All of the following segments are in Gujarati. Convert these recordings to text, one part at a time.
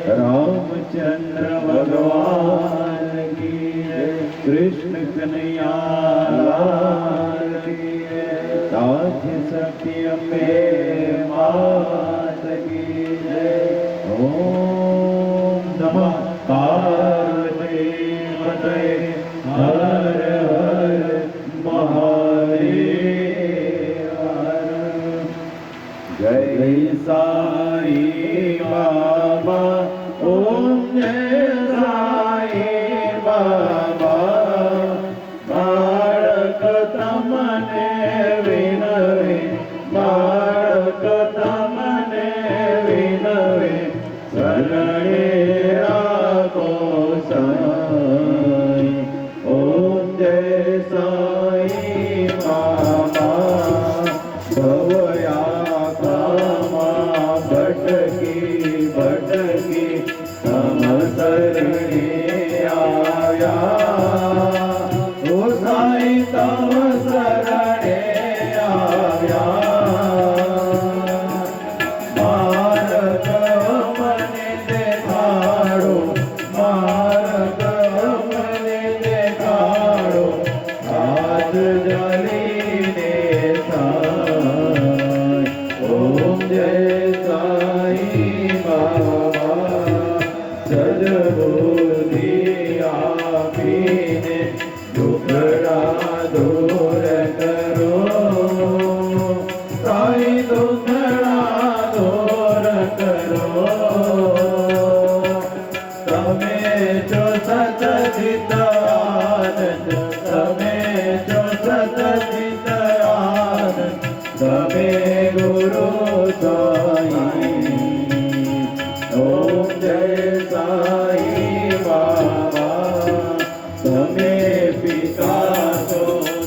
रामचंद्र भगवान की जय, कृष्ण कन्हैया लाल की जय, साध्य सत्य में मात की जय। ओम नमः पार्वती पतये हर हर महादेव। जय साई बाबा, ओम जय साई बाबा। बाळक तमने विनवे, बाळक तमने विनवे, शरणे राखो साई। ओम जय साई बाबा। भवया कामा भटकी भटकी तम शरणे आया। ओ साई तम शरणे आया। मार्ग मने देखाड़ो, मार्ग मने देखाड़ो, हाथ जलीने साई। ओम जय साई बाबा। सद्बुद्धि आपीने दुखड़ा दूर करो, साई दुखड़ा दूर करो। तमे जो सतचित आनंद, तमे जो सतचित आनंद, तमे गुरु साई। ओम जय साई बाबा। तमे पिता तो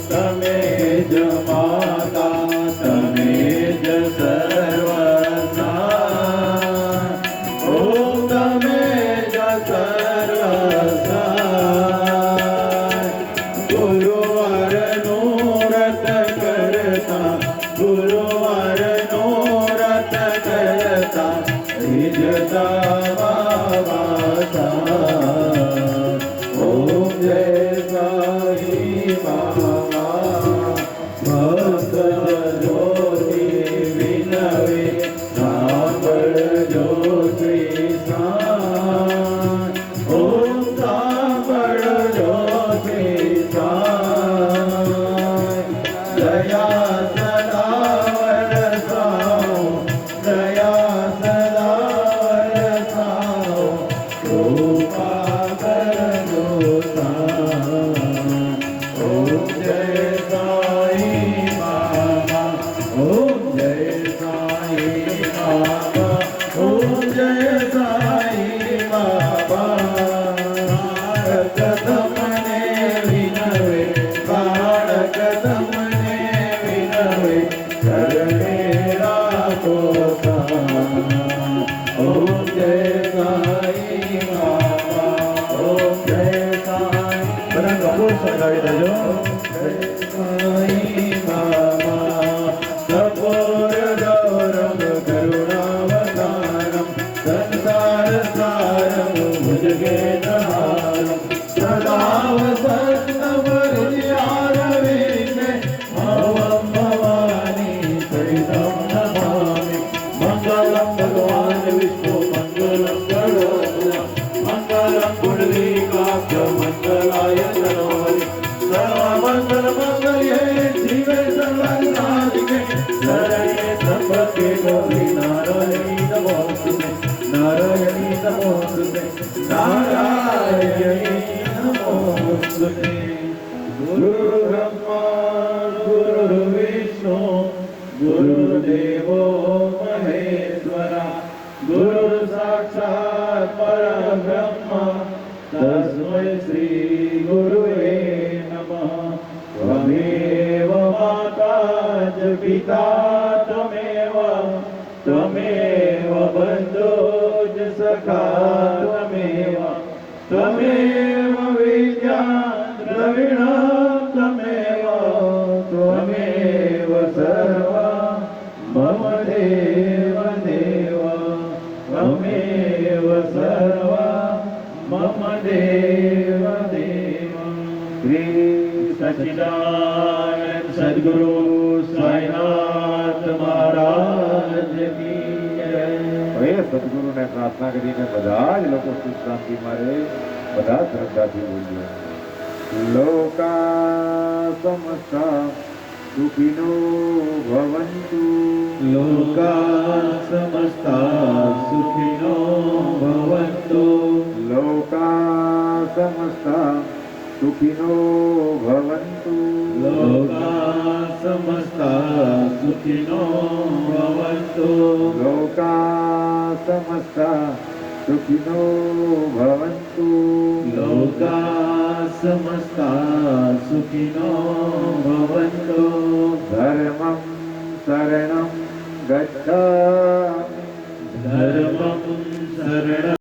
तमे ज माता, तमे ज सर्वसा। ओम तमे ज सर्वसा। गुरुवार नो व्रत करता, गुरुवार नो व्रत करता, रिझता बाबा साई। ओम जय साई बाबा। भक्त ज्योति विनवे, सांभळजो श्री साई। ओम सांभळजो श्री साई। दया सदा वरसाओ, दया सदा वरसाओ, कृपा करजो साई। ओम जय साई बाबा। ओम जय साई बाबा। ओम जय साई बाबा। बाळक तमने विनवे, बाळक तमने विनवे, शरणे राखो साई। ओम जय साई बाबा। ओम जय साई। બધા કપૂર સળગાવી દેજો। જય સાઈ બાબા। કપૂર ગૌરમ કરુણાવતારમ, સંસાર સારમ ભુજગેન્દ્રહારમ, સદા વસંતમ હૃદયારવિંદે, ભવમ ભવાની સહિતમ નમામિ। મંગલમ ભગવાન વિષ્ણુ, મંગલમ ગરુડધ્વજ, મંગલમ પુંડરીકાક્ષ, મંગલાય તનોહરિ। સર્વમંગલ મંગલ્યે શિવે સર્વસાધિકે, શરણ્યે ત્ર્યંબકે ગૌરી નારાયણી નમોસ્તુતે, નારાયણી નમોસ્તુતે, નારાયણી નમોસ્તુતે। ગુરુ બ્રહ્મા ગુરુ વિષ્ણુ, ગુરુદેવો મહેશ્વરા, ગુરુ સાક્ષાત પરબ્રહ્મ, તસ્मै શ્રી ગુરુવે નમઃ। ત્વમેવ માતા ચ પિતા ત્વમેવ, ત્વમેવ બંધો ચ સખા ત્વમેવ, ત્વમેવ વિદ્યા દ્રવિણં ત્વમેવ, ત્વમેવ સર્વં મમ દેવ। શ્રી સચ્ચિદાનંદ સદગુરુ સાઈનાથ મહારાજ કી જય. હવે સદગુરુને પ્રાર્થના કરીને બધા જ લોકો સુખ શાંતિમાં રહે, બધા શ્રદ્ધાથી બોલીએ. લોકા સમસ્તા સુખિનો ભવન્તુ. લોકા સમસ્તા સુખિનો ભવન્તુ. લોકા સમસ્તા સુખિનો ભવન્તુ. લોકા સમસ્તા સુખિનો ભવન્તુ. લોકા સમસ્તા સુખિનો ભવન્તુ. લોકા સમસ્તા સુખિનો ભવન્તુ. ધર્મં શરણં ગચ્છામિ. ધર્મં શરણં